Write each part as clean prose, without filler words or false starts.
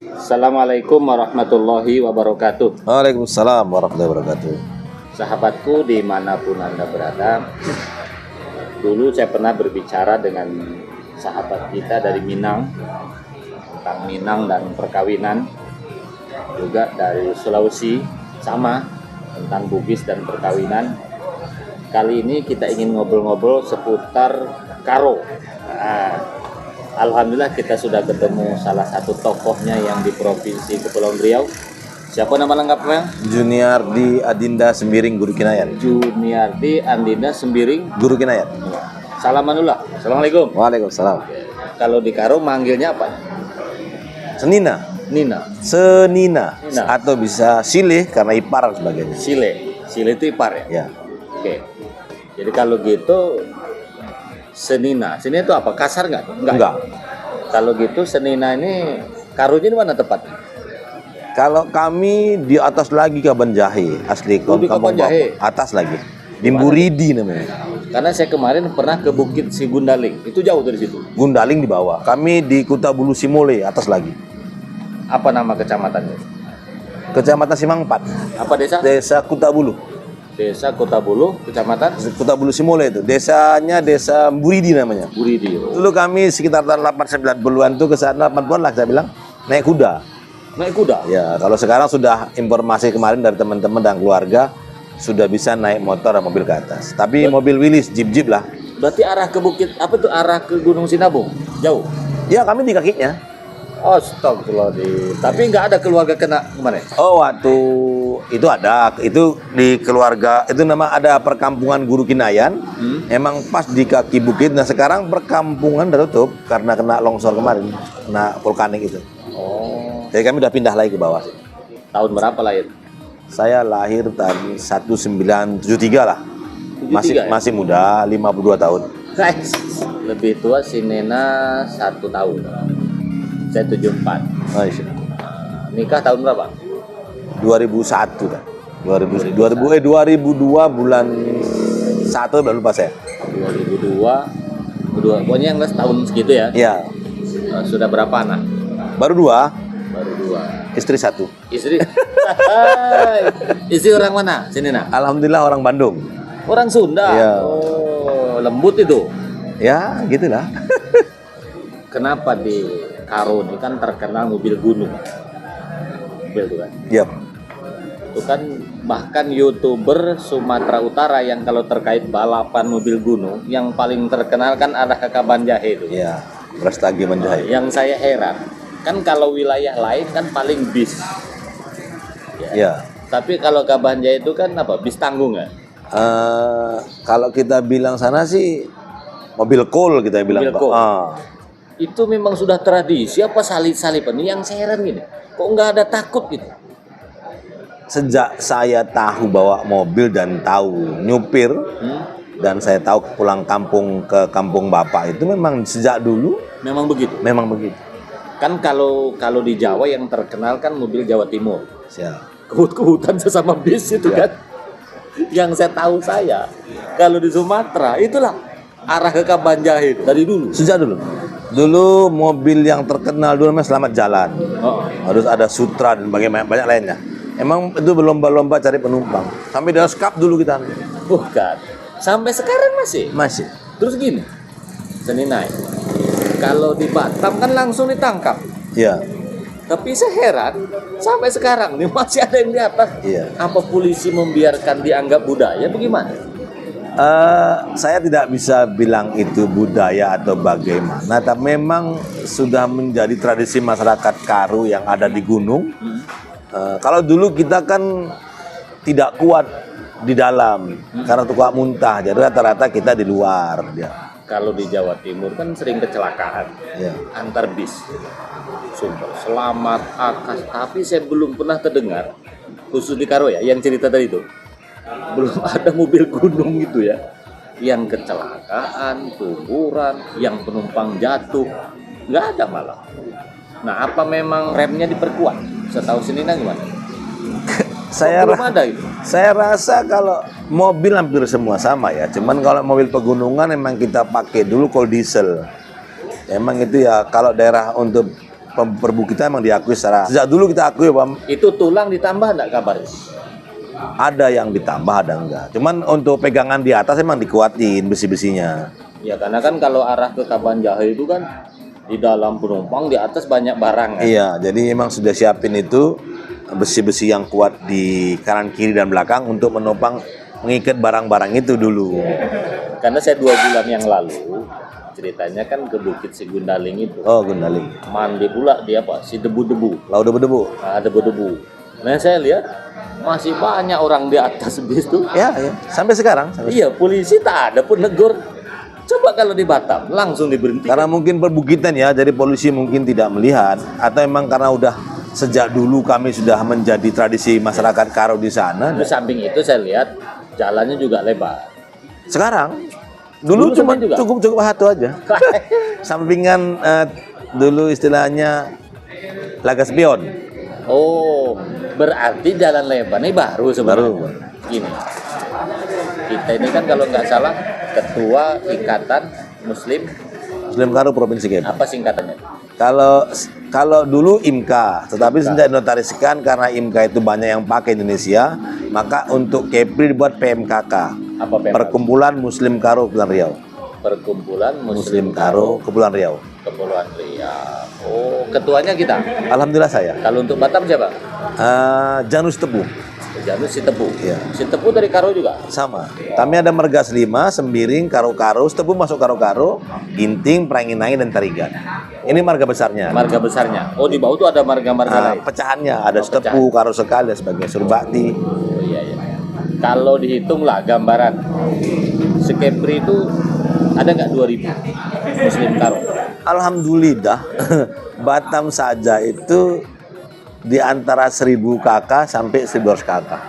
Assalamualaikum warahmatullahi wabarakatuh. Waalaikumsalam warahmatullahi wabarakatuh. Sahabatku dimanapun Anda berada, dulu saya pernah berbicara dengan sahabat kita dari Minang tentang Minang dan perkawinan, juga dari Sulawesi sama tentang Bugis dan perkawinan. Kali ini kita ingin ngobrol-ngobrol seputar karo. Alhamdulillah kita sudah ketemu salah satu tokohnya yang di Provinsi Kepulauan Riau. Siapa nama lengkapnya? Juniardi Adinda Sembiring Guru Kinayan. Juniardi Andinda Sembiring Guru Kinayan. Salaman dulu lah. Assalamualaikum. Waalaikumsalam. Kalau di Karo manggilnya apa? Senina. Nina. Senina. Nina. Atau bisa silih karena ipar dan sebagainya. Sile. Sile itu ipar ya? Ya. Oke. Jadi kalau gitu Senina. Senina itu apa? Kasar nggak? Enggak. Kalau gitu Senina ini karunya di mana tepatnya? Kalau kami di atas lagi Kaban Jahe, asli Oh, di Kaban Jahe. Atas lagi. Di Mburidi namanya. Karena saya kemarin pernah ke Bukit Sigundaling. Itu jauh dari situ. Gundaling di bawah. Kami di Kuta Bulu Simole, atas lagi. Apa nama kecamatannya? Kecamatan Simangpat. Apa desa? Desa Kuta Bulu. Desa Kota Bulu, kecamatan Kuta Bulu Simole itu. Desanya Desa Mburidi namanya. Buridi. Dulu kami sekitar tahun 89-an tuh ke sana 80-an lah saya bilang naik kuda. Naik kuda. Ya, kalau sekarang sudah informasi kemarin dari teman-teman dan keluarga sudah bisa naik motor dan mobil ke atas. Tapi mobil Willys, jeep-jeep lah. Berarti arah ke Bukit apa tuh? Arah ke Gunung Sinabung? Jauh. Ya, kami di kakinya. Astagfirullahaladzim. Tapi nggak ada keluarga kena kemana? Oh, waktu itu ada, itu di keluarga, itu nama ada perkampungan Guru Kinayan. Emang pas di kaki bukit. Nah, sekarang perkampungan udah tutup karena kena longsor kemarin, kena vulkanik itu. Oh. Jadi kami udah pindah lagi ke bawah. Tahun berapa lahir? Saya lahir tahun 1973 lah. 73 ya? Masih muda, 52 tahun. Guys, lebih tua si Nena 1 tahun. Saya 74. Oh, iya. Nikah tahun berapa? 2001 dah. 2002 bulan 1 belum lupa saya. 2002. Pokoknya yang tahun segitu ya. Iya. Sudah berapa anak? Baru 2, Baru 2. istri 1. Istri? Istri orang mana? Si Nena? Alhamdulillah orang Bandung. Orang Sunda. Iya. Oh, lembut itu. Ya, gitulah. Kenapa di Karo ini kan terkenal mobil gunung? Mobil itu kan. Yap. Itu kan bahkan YouTuber Sumatera Utara yang kalau terkait balapan mobil gunung yang paling terkenal kan ada Kaban Jahe itu. Iya, Brastagi Manjai. Yang saya heran, kan kalau wilayah lain kan paling bis. Ya. Tapi kalau Kaban Jahe itu kan apa? Bis tanggung ya? Kalau kita bilang sana sih mobil coal kita bilang. Mobil Pak. coal. Itu memang sudah tradisi apa salip-salipan? Yang saya heran gini, kok nggak ada takut gitu? Sejak saya tahu bawa mobil dan tahu nyupir dan saya tahu pulang kampung ke kampung bapak itu memang sejak dulu Memang begitu. memang begitu. Kan kalau di Jawa yang terkenal kan mobil Jawa Timur. Siap. Kehut-kehutan sesama bis itu kan. Yang saya tahu kalau di Sumatera itulah arah ke Kaban Jahe dari dulu. Sejak dulu. Dulu mobil yang terkenal dulu namanya Selamat Jalan. Oh. Harus ada Sutra dan banyak lainnya. Emang itu berlomba-lomba cari penumpang. Sampai di Skap dulu kita. Bukan. Sampai sekarang masih. Masih. Terus gini. Seninai. Kalau di Batam kan langsung ditangkap. Iya. Tapi saya heran sampai sekarang nih masih ada yang di atas. Iya. Apa polisi membiarkan dianggap budaya bagaimana? Saya tidak bisa bilang itu budaya atau bagaimana, tapi memang sudah menjadi tradisi masyarakat Karo yang ada di gunung. Kalau dulu kita kan tidak kuat di dalam karena tukang muntah, jadi rata-rata kita di luar. Ya. Kalau di Jawa Timur kan sering kecelakaan antar bis. Sumpah, Selamat, Akas, tapi saya belum pernah terdengar khusus di Karo ya, yang cerita tadi itu belum ada mobil gunung gitu ya, yang kecelakaan, kuburan, yang penumpang jatuh, nggak ada malah. Nah, apa memang remnya diperkuat? Setahu sini gimana? Belum ada itu. Saya rasa kalau mobil hampir semua sama ya. Cuman kalau mobil pegunungan emang kita pakai dulu kalau diesel. Emang itu ya kalau daerah untuk perbu kita emang diakui secara sejak dulu kita akui Pak. Itu tulang ditambah enggak kabar? Ada yang ditambah, ada enggak. Cuman untuk pegangan di atas emang dikuatin besi-besinya. Ya karena kan kalau arah ke Kaban Jahe itu kan di dalam penumpang di atas banyak barang kan? Iya, jadi emang sudah siapin itu besi-besi yang kuat di kanan kiri dan belakang untuk menopang mengikat barang-barang itu dulu. Karena saya 2 bulan yang lalu ceritanya kan ke Bukit Sigundaling itu. Oh, Gundaling. Mandi pula dia apa? Si debu-debu. Lalu debu-debu. Nah, debu-debu. Nah, saya lihat masih banyak orang di atas bis tuh. Ya, ya. Sampai sekarang. Iya, polisi tak ada pun negur. Coba kalau di Batam langsung diberhenti. Karena mungkin perbukitan ya, jadi polisi mungkin tidak melihat, atau emang karena udah sejak dulu kami sudah menjadi tradisi masyarakat Karo di sana. Di samping itu saya lihat jalannya juga lebar. Sekarang dulu cuma juga? cukup satu aja. Sampingan dulu istilahnya Laga Spion. Oh, berarti jalan lebar ini baru sebenarnya. Baru. Gini, kita ini kan kalau nggak salah ketua Ikatan Muslim, Muslim Karo Provinsi Kepri. apa singkatannya? Kalau dulu IMKA, tetapi sudah dinotarisikan karena IMKA itu banyak yang pakai Indonesia, maka untuk Kepri dibuat PMKK. Apa PMKK? Perkumpulan Muslim Karo Kepulauan Riau. Perkumpulan Muslim Karo Kepulauan Riau. Kepulauan Riau. Oh, ketuanya kita. Alhamdulillah saya. Kalau untuk Batam siapa? Janus Tebu. Janus si Tebu. Iya. Si Tebu dari Karo juga. Sama. Kami ada Mergas 5, Sembiring, Karo-Karo, Tebu masuk Karo-Karo, Ginting, Pranginai, dan Tarigan. Ini marga besarnya. Marga besarnya. Oh, di bawah itu ada marga-marga lain. Pecahannya ada Oh, Tebu, Karo Sekali, dan sebagainya. Surbakti. Oh, iya, iya. Kalau dihitung lah gambaran, Sekepri itu ada nggak 2000 Muslim Karo? Alhamdulillah, Batam saja itu di antara 1000 kakak sampai 1200 kakak.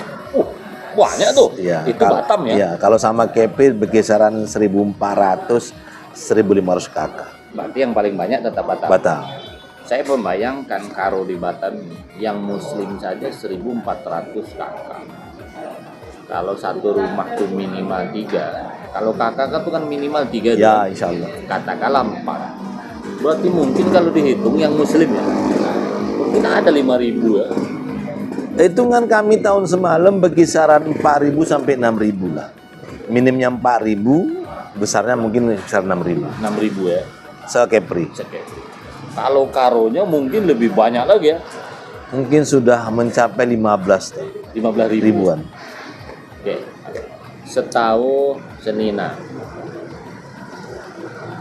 Banyak tuh. Iya, Itu Batam ya. Iya, kalau sama Kepri berkisaran 1400 1500 kakak. Berarti yang paling banyak tetap Batam. Batam. Saya membayangkan Karo di Batam yang Muslim saja 1400 kakak. Kalau satu rumah tuh minimal 3. Kalau kakak tuh kan minimal 3. Ya, insya Allah. Katakanlah 4. Berarti mungkin kalau dihitung yang Muslim ya, mungkin ada 5.000 ya. Hitungan kami tahun semalam berkisaran 4.000 sampai 6.000 lah. Minimnya 4.000, besarnya mungkin sekitar 6.000. 6.000 ya. Se-Kepri. Kalau Karonya mungkin lebih banyak lagi ya. Mungkin sudah mencapai 15 15.000 ribuan. Oke. Setahu Senina.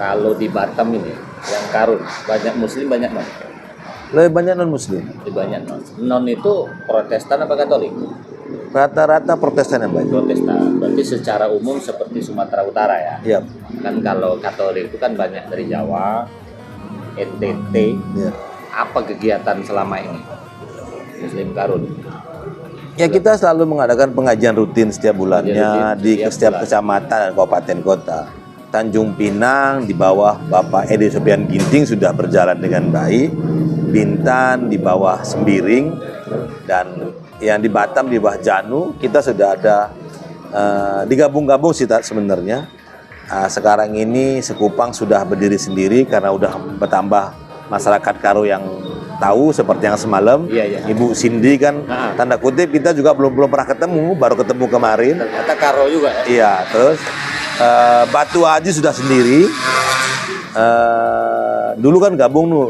Kalau di Batam ini yang Karun banyak Muslim banyak non. Lebih banyak non-Muslim. Lebih banyak non. Non itu Protestan apa Katolik? Rata-rata Protestan yang banyak. Protestan. Berarti secara umum seperti Sumatera Utara ya. Iya. Kan kalau Katolik itu kan banyak dari Jawa, NTT. Iya. Apa kegiatan selama ini Muslim Karun? Ya, kita selalu mengadakan pengajian rutin setiap bulannya di setiap kecamatan dan kabupaten kota. Tanjung Pinang di bawah Bapak Edi Sopian Ginting sudah berjalan dengan baik. Bintan di bawah Sembiring, dan yang di Batam di bawah Janu kita sudah ada digabung-gabung sih sebenarnya. Sekarang ini Sekupang sudah berdiri sendiri karena udah bertambah masyarakat Karo yang tahu, seperti yang semalam. Iya. Ibu Cindy kan tanda kutip kita juga belum pernah ketemu, baru ketemu kemarin. Ternyata Karo juga ya. Iya, terus Batu Haji sudah sendiri. Dulu kan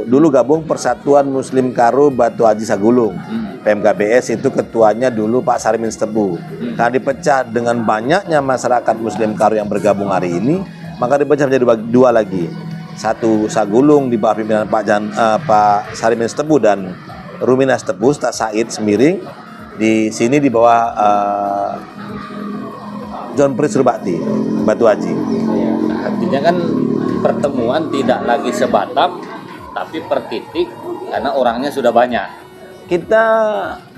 dulu gabung Persatuan Muslim Karo Batu Haji Sagulung. PMKBS itu ketuanya dulu Pak Sarimin Tebu. Karena dipecah dengan banyaknya masyarakat Muslim Karo yang bergabung hari ini, maka dipecah menjadi dua lagi. Satu Sagulung di bawah pimpinan Pak Sarimin Tebu dan Ruminas Tebu, Ustaz Said Sembiring. Di sini di bawah John Prince Surbakti, Batu Haji. Ya, artinya kan pertemuan tidak lagi sebatam, tapi per titik karena orangnya sudah banyak. Kita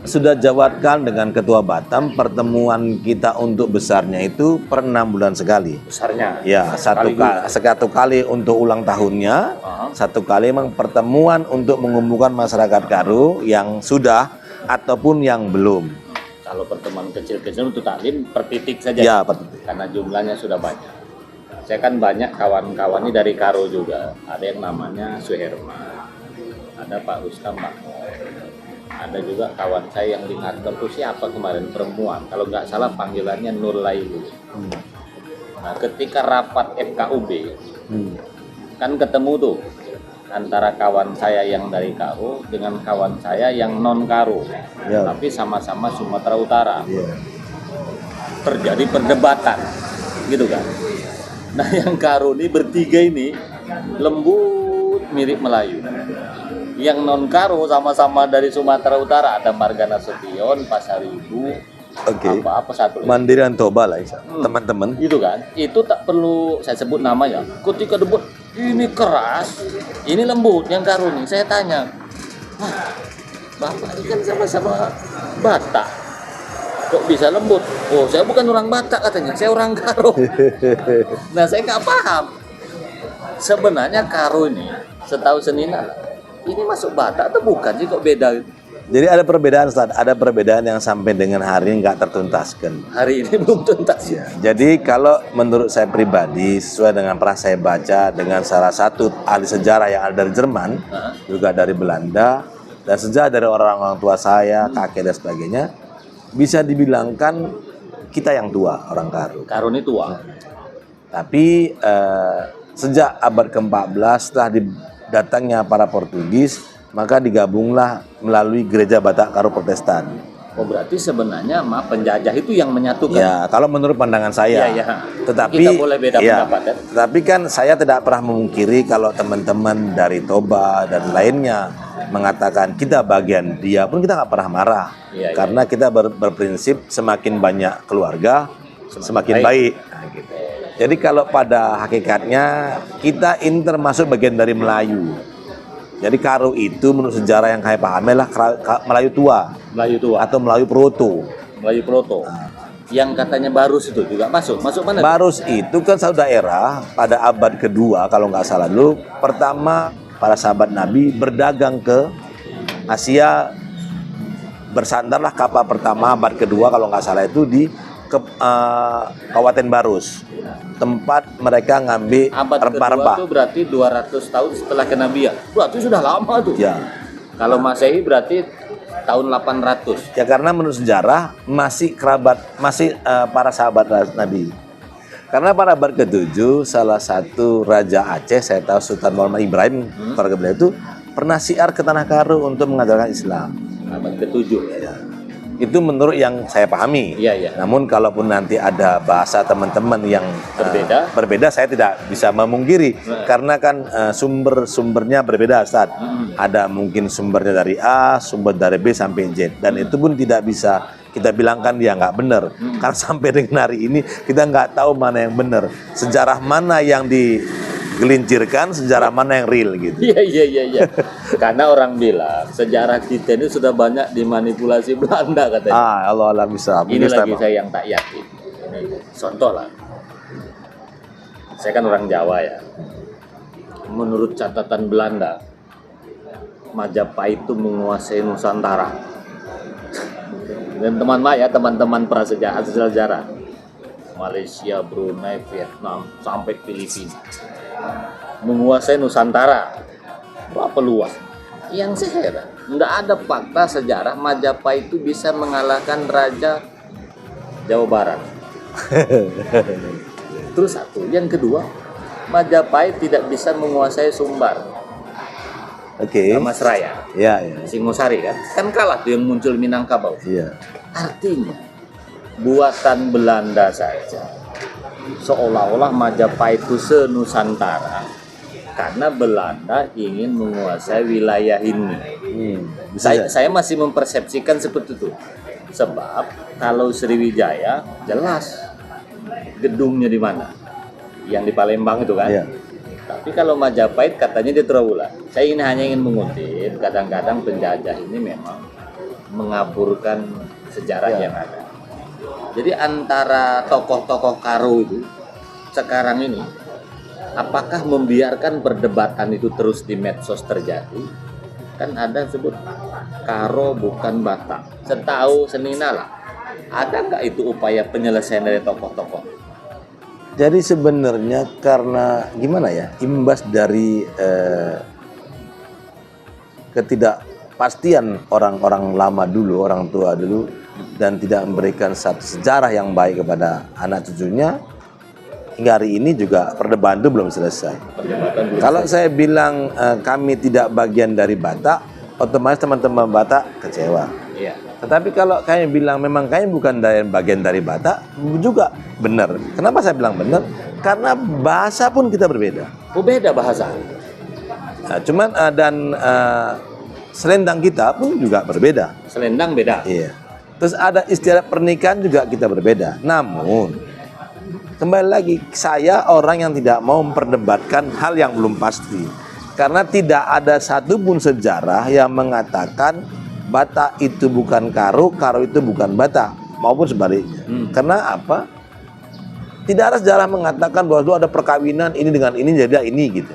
sudah jawabkan dengan Ketua Batam, pertemuan kita untuk besarnya itu per 6 bulan sekali. Besarnya? Ya, satu kali untuk ulang tahunnya, satu kali memang pertemuan untuk mengumpulkan masyarakat Karo yang sudah ataupun yang belum. Kalau pertemuan kecil-kecil untuk taklim per titik saja. Ya, per titik. Karena jumlahnya sudah banyak. Saya kan banyak kawan-kawan ini dari Karo juga. Ada yang namanya Suherman, ada Pak Rustam Makmur, ada juga kawan saya yang di kantor tuh siapa kemarin, perempuan, kalau nggak salah panggilannya Nur Laili. Nah ketika rapat FKUB kan ketemu tuh antara kawan saya yang dari Karo dengan kawan saya yang non Karo, tapi sama-sama Sumatera Utara. Terjadi perdebatan gitu kan. Nah yang Karo ini bertiga ini lembut mirip Melayu, yang non Karo sama-sama dari Sumatera Utara, ada Marga Nasution, Pasaribu, apa satu Mandiri dan Toba lah teman-teman. Itu kan, itu tak perlu saya sebut namanya. Ketika debut ini keras, ini lembut yang Karo nih. Saya tanya, Bapak ini kan sama-sama Batak, kok bisa lembut? Oh, saya bukan orang Batak katanya, saya orang Karo. Nah, saya nggak paham. Sebenarnya Karo ini, setahu Senina, ini masuk Batak atau bukan sih, kok beda? Jadi ada perbedaan, Ustaz. Ada perbedaan yang sampai dengan hari ini nggak tertuntaskan. Hari ini belum tuntas ya. Jadi kalau menurut saya pribadi, sesuai dengan pernah saya baca dengan salah satu ahli sejarah yang ada dari Jerman, juga dari Belanda, dan sejarah dari orang-orang tua saya, kakek dan sebagainya, bisa dibilangkan kita yang tua, orang Karo. Karo ini tua. Tapi sejak abad ke-14 setelah datangnya para Portugis, maka digabunglah melalui gereja Batak Karo Protestan. Oh berarti sebenarnya penjajah itu yang menyatukan. Ya, kalau menurut pandangan saya. Iya. Tetapi kita boleh beda pendapat kan? Tetapi kan saya tidak pernah memungkiri kalau teman-teman dari Toba dan lainnya mengatakan kita bagian dia pun kita nggak pernah marah. Karena kita berprinsip semakin banyak keluarga semakin baik. Nah, gitu. Jadi kalau pada hakikatnya kita ini termasuk bagian dari Melayu. Jadi Karo itu menurut sejarah yang saya pahami adalah Melayu tua atau Melayu Proto. Melayu Proto. Yang katanya Barus itu juga masuk mana? Barus itu kan satu daerah pada abad kedua kalau nggak salah dulu. Pertama para sahabat Nabi berdagang ke Asia, bersandarlah kapal pertama abad kedua kalau nggak salah itu di Kabupaten Barus, tempat mereka ngambil rempah-rempah. Itu berarti 200 tahun setelah kenabian. Berarti sudah lama tuh. Ya. Kalau Masehi berarti tahun 800. Ya karena menurut sejarah masih para sahabat Nabi. Karena pada abad ke-7 salah satu raja Aceh, saya tahu Sultan Muhammad Ibrahim, keluarga beliau itu pernah syiar ke Tanah Karo untuk mengajarkan Islam. Abad ke-7 ya. Itu menurut yang saya pahami. Iya. Namun kalaupun nanti ada bahasa teman-teman yang berbeda, saya tidak bisa memungkiri. Karena kan sumbernya berbeda, Ustaz. Ada mungkin sumbernya dari A, sumber dari B sampai Z. Dan itu pun tidak bisa kita bilangkan dia nggak benar. Karena sampai dengan hari ini kita nggak tahu mana yang benar. Sejarah mana yang digelincirkan, sejarah mana yang real gitu. Iya. Karena orang bilang sejarah kita ini sudah banyak dimanipulasi Belanda katanya. Allah bisa. Ini lagi saya yang tak yakin. Ini contoh lah. Saya kan orang Jawa ya. Menurut catatan Belanda, Majapahit itu menguasai Nusantara. Dan teman-teman prasejarah, Malaysia, Brunei, Vietnam, sampai Filipina, menguasai Nusantara. Berapa luas? Yang saya heran, nggak ada fakta sejarah Majapahit itu bisa mengalahkan Raja Jawa Barat. Terus satu, yang kedua, Majapahit tidak bisa menguasai Sumbar. Mas Raya. Iya. Singosari kan kalah tuh yang muncul Minangkabau. Iya. Artinya buatan Belanda saja seolah-olah Majapahit itu senusantara karena Belanda ingin menguasai wilayah ini. Saya masih mempersepsikan seperti itu. Sebab kalau Sriwijaya jelas gedungnya di mana, yang di Palembang itu kan. Iya. Tapi kalau Majapahit katanya di Trawulan. Saya ini hanya ingin mengutip, kadang-kadang penjajah ini memang mengaburkan sejarah yang ada. Jadi antara tokoh-tokoh Karo itu sekarang ini, apakah membiarkan perdebatan itu terus di medsos terjadi? Kan ada sebut Karo bukan Batak. Setahu Senina lah, ada nggak itu upaya penyelesaian dari tokoh-tokoh? Jadi sebenarnya karena gimana ya, imbas dari ketidakpastian orang-orang lama dulu, orang tua dulu, dan tidak memberikan satu sejarah yang baik kepada anak cucunya, hingga hari ini juga perdebatan itu belum selesai. Kalau saya bilang kami tidak bagian dari Batak, otomatis teman-teman Batak kecewa. Iya. Tetapi kalau kami bilang memang kami bukan bagian dari Batak, juga benar. Kenapa saya bilang benar? Karena bahasa pun kita berbeda. Oh, beda bahasa. Nah, cuman dan selendang kita pun juga berbeda. Selendang beda. Iya. Terus ada istilah pernikahan juga kita berbeda. Namun kembali lagi, saya orang yang tidak mau memperdebatkan hal yang belum pasti. Karena tidak ada satupun sejarah yang mengatakan Batak itu bukan Karo, Karo itu bukan Batak, maupun sebaliknya. Karena apa? Tidak ada sejarah mengatakan bahwa itu ada perkawinan ini dengan ini jadi ini gitu.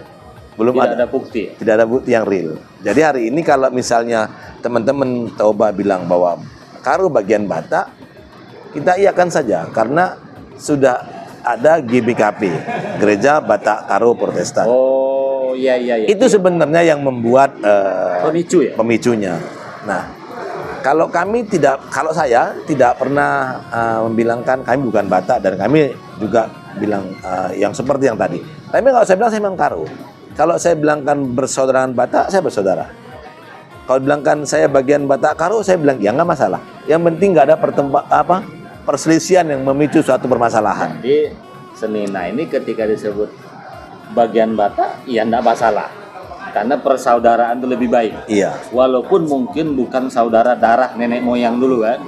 Belum Tidak ada bukti. Tidak ada bukti yang real. Jadi hari ini kalau misalnya teman-teman Toba bilang bahwa Karo bagian Batak, kita iakan saja karena sudah ada GBKP, Gereja Batak Karo Protestan. Oh, iya. Itu sebenarnya yang membuat Pemicu ya? pemicunya. Nah, kalau saya tidak pernah membilangkan kami bukan Batak, dan kami juga bilang yang seperti yang tadi. Tapi kalau saya bilang saya memang Karo. Kalau saya bilangkan bersaudara dengan Batak, saya bersaudara. Kalau bilangkan saya bagian Batak Karo, saya bilang ya nggak masalah. Yang penting nggak ada perselisihan yang memicu suatu permasalahan. Jadi Senina ini ketika disebut bagian Batak, ya nggak masalah. Karena persaudaraan itu lebih baik. Iya. Walaupun mungkin bukan saudara darah nenek moyang dulu kan.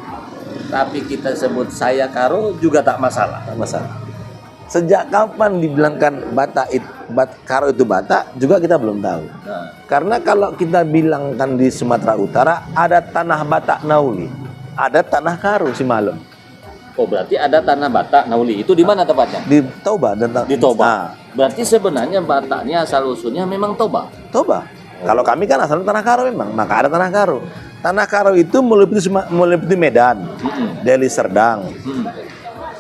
Tapi kita sebut saya Karo juga tak masalah. Tak masalah. Sejak kapan dibilangkan Karo itu Batak juga kita belum tahu. Nah, Karena kalau kita bilangkan di Sumatera Utara ada tanah Batak Nauli, ada tanah Karo Simalung. oh berarti ada tanah Batak Nauli. Itu di mana tepatnya? Di Toba dan Di Toba. Nah, Berarti sebenarnya Bataknya asal usulnya memang Toba. Toba. Kalau kami kan asalnya tanah Karo memang, maka ada tanah Karo. Tanah Karo itu meliputi Medan, Deli Serdang,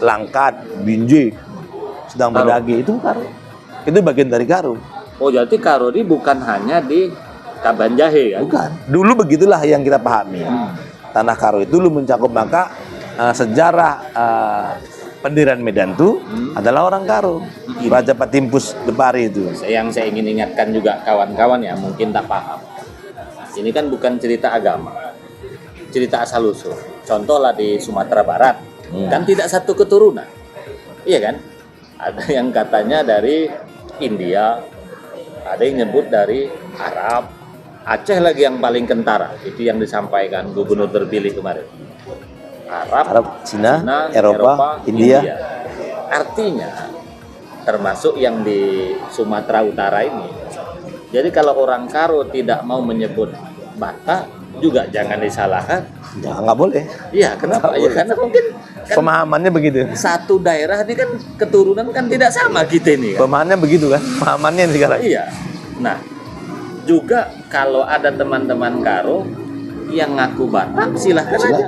Langkat, Binjai, Sedang Karo. Berdagi, itu Karo. Itu bagian dari Karo. Oh jadi Karo ini bukan hanya di Kabanjahe kan? Bukan. Dulu begitulah yang kita pahami. Tanah Karo itu dulu mencakup, maka sejarah pendirian Medan itu adalah orang Karo. Raja Patimpus Depari itu. Yang saya ingin ingatkan juga kawan-kawan ya mungkin tak paham. Ini kan bukan cerita agama, cerita asal usul. Contohlah di Sumatera Barat, kan tidak satu keturunan, iya kan? Ada yang katanya dari India, ada yang nyebut dari Arab, Aceh lagi yang paling kentara. Itu yang disampaikan gubernur terpilih kemarin. Arab, Cina, China, Eropa, India. Artinya termasuk yang di Sumatera Utara ini. Jadi kalau orang Karo tidak mau menyebut Batak juga jangan disalahkan. Ya, nggak boleh. Iya, kenapa? Ya karena mungkin kan Pemahamannya begitu. satu daerah ini kan keturunan kan tidak sama kita ini kan. Pemahamannya begitu kan? Pemahamannya sekarang. Iya. Nah, juga kalau ada teman-teman Karo yang ngaku Batak, silahkan aja.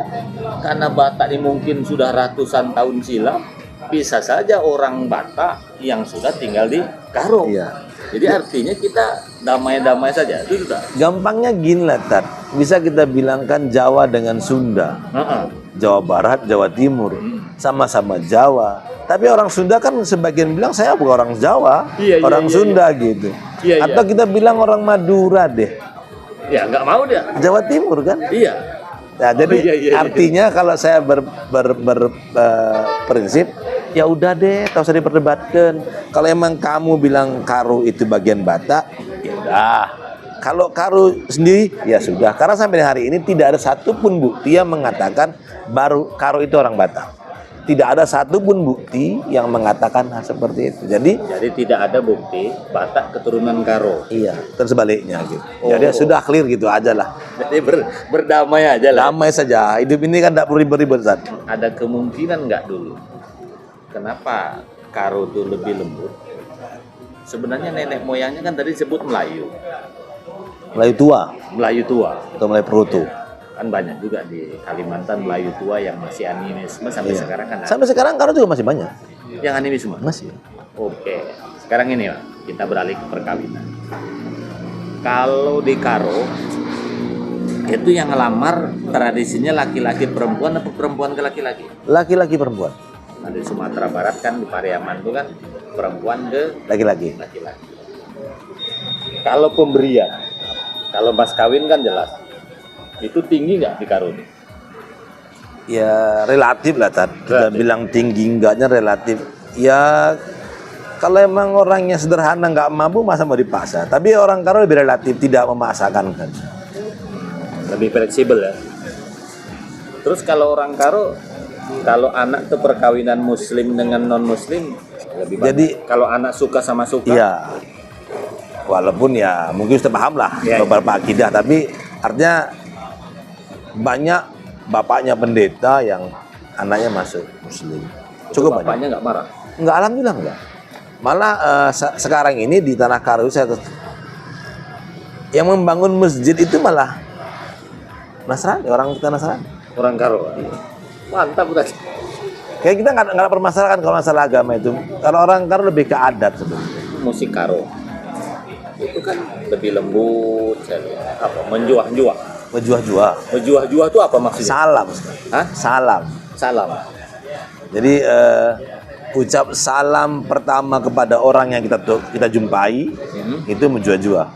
Karena Batak ini mungkin sudah ratusan tahun silam, bisa saja orang Batak yang sudah tinggal di Karo. Iya. Jadi artinya kita damai-damai saja, itu sudah. Gampangnya gini lah, Tat. Bisa kita bilangkan Jawa dengan Sunda. Jawa Barat, Jawa Timur. Sama-sama Jawa. Tapi orang Sunda kan sebagian bilang saya bukan orang Jawa, orang Sunda gitu. Atau kita bilang orang Madura deh. Ya nggak mau dia. Jawa Timur kan? Iya. Nah, jadi artinya kalau saya berprinsip, ya udah deh, tak usah diperdebatkan. Kalau emang kamu bilang Karo itu bagian Batak, ya udah. Kalau Karo sendiri, ya sudah. Karena sampai hari ini tidak ada satupun bukti yang mengatakan baru Karo itu orang Batak. Tidak ada satupun bukti yang mengatakan hal seperti itu. Jadi tidak ada bukti Batak keturunan Karo. iya, terus sebaliknya gitu. Jadi sudah clear gitu aja lah. Jadi berdamai aja lah. Damai saja. Hidup ini kan tidak perlu ribet-ribet, Tat. Ada kemungkinan nggak dulu? Kenapa Karo itu lebih lembut? Sebenarnya nenek moyangnya kan tadi disebut Melayu. Melayu tua Melayu tua. atau Melayu Perutu. Kan banyak juga di Kalimantan Melayu tua yang masih animisme sampai sekarang kan ada. Sampai sekarang Karo juga masih banyak. Yang animisme? Masih. Oke. Sekarang ini Pak, kita beralih ke perkawinan. Kalau di Karo Itu yang ngelamar tradisinya laki-laki perempuan atau perempuan ke laki-laki? Laki-laki perempuan. Nah, di Sumatera Barat kan di Pariaman itu kan perempuan ke Laki-laki. laki-laki. Kalau pemberian, kalau mas kawin kan jelas. Itu tinggi nggak di Karo ini? Ya relatif lah, Tad. Kita Relatif. bilang tinggi enggaknya relatif. Ya kalau emang orangnya sederhana nggak mampu masa mau dipaksa. Tapi orang Karo lebih relatif, tidak memaksakan kan. Lebih fleksibel ya. Terus kalau orang Karo, kalau anak tuh perkawinan muslim dengan non muslim lebih banyak. Jadi kalau anak suka sama suka, iya. Walaupun ya mungkin sudah paham lah Iya, beberapa akidah, tapi artinya banyak bapaknya pendeta yang anaknya masuk muslim. Cukup banyak. bapaknya nggak marah. Enggak, alhamdulillah enggak. Malah sekarang ini di Tanah Karo yang membangun masjid itu malah Nasrani, orang kita Nasrani. Orang Karo. Mantap berarti. Kayak kita nggak permasalahan kalau masalah agama itu. Kalau orang Karo lebih ke adat sebenarnya. Musik Karo itu kan lebih lembut, saya lihat. Apa menjuah-juah. Menjuah-juah. Menjuah-juah itu apa maksudnya? Salam. Hah? Salam. Salam. Jadi ucap salam pertama kepada orang yang kita jumpai itu menjuah-juah.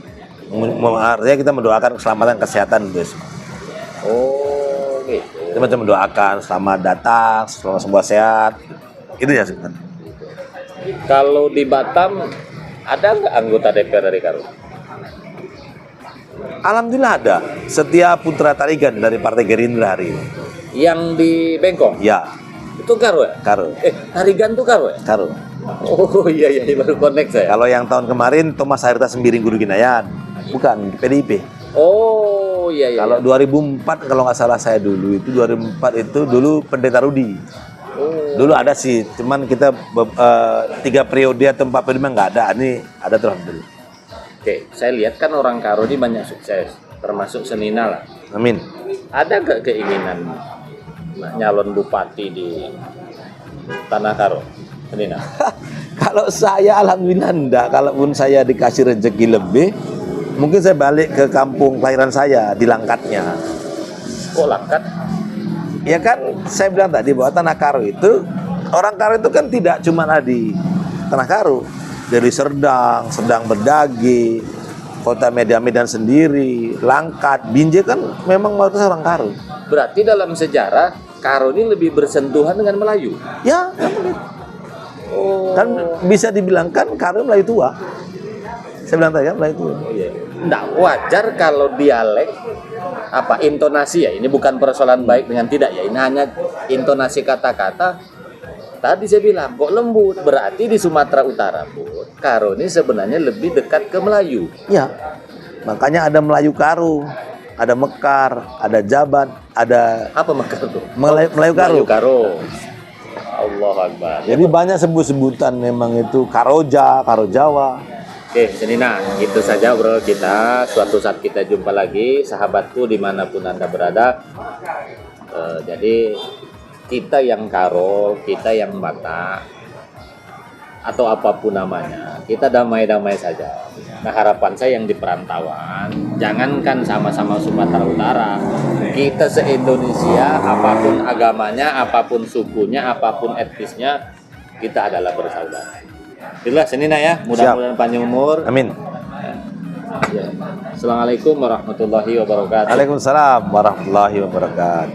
Artinya kita mendoakan keselamatan kesehatan untuk semua. Oh, gitu. Kita macam mendoakan selamat datang, selamat semua sehat. Itu ya sebenarnya. Kalau di Batam ada nggak anggota DPR dari Karo? Alhamdulillah ada. Setia Putra Tarigan dari Partai Gerindra hari ini. Yang di Bengkong? Ya, Itu Karo ya? Karo. Tarigan tuh Karo ya? Karo. Oh iya baru connect saya. Kalau yang tahun kemarin Thomas Hairta Sembiring Guru Ginayan. Bukan, PDIP. Oh iya. Kalau 2004 kalau nggak salah saya dulu itu 2004 itu dulu Pendeta Rudi. Oh. Dulu ada sih, cuman kita 3 periode atau 4 periode nggak ada. Ini ada terus dulu. Oke, saya lihat kan orang Karo ini banyak sukses, termasuk Senina lah. Amin. Ada nggak keinginan nyalon bupati di Tanah Karo, Senina? Kalau saya alhamdulillah enggak. Kalaupun saya dikasih rezeki lebih, mungkin saya balik ke kampung kelahiran saya di Langkatnya. Kok Langkat? Ya kan saya bilang tadi bahwa Tanah Karo itu, orang Karo itu kan tidak cuma ada di Tanah Karo, dari Serdang, Serdang Berdagi, Kota Medan sendiri, Langkat, Binjai kan memang mayoritas orang Karo. Berarti dalam sejarah Karo ini lebih bersentuhan dengan Melayu. Ya, Oh. kan bisa dibilang kan Karo Melayu tua. Saya bilang tadi kan Melayu tua. Oh iya. Nggak wajar kalau dialek intonasi ya. Ini bukan persoalan baik dengan tidak ya. Ini hanya intonasi kata-kata. Tadi saya bilang kok lembut. Berarti di Sumatera Utara pun Karo ini sebenarnya lebih dekat ke Melayu. Ya, makanya ada Melayu Karo, ada Mekar, ada Jabat, ada Apa Mekar tuh? Melayu Karo. Melayu Karo. Allah Akbar. Jadi banyak sebut-sebutan memang itu Karoja, Karo Jawa. Oke, Senina, itu saja obrolan kita. Suatu saat kita jumpa lagi, sahabatku dimanapun Anda berada. Jadi kita yang Karo, kita yang Batak, atau apapun namanya, kita damai-damai saja. Nah, harapan saya yang di perantauan, jangankan sama-sama Sumatera Utara, kita se-Indonesia, apapun agamanya, apapun sukunya, apapun etnisnya, kita adalah bersaudara. Itulah Senina ya, mudah-mudahan panjang umur. Amin. Ya. Assalamualaikum warahmatullahi wabarakatuh. Waalaikumsalam warahmatullahi wabarakatuh.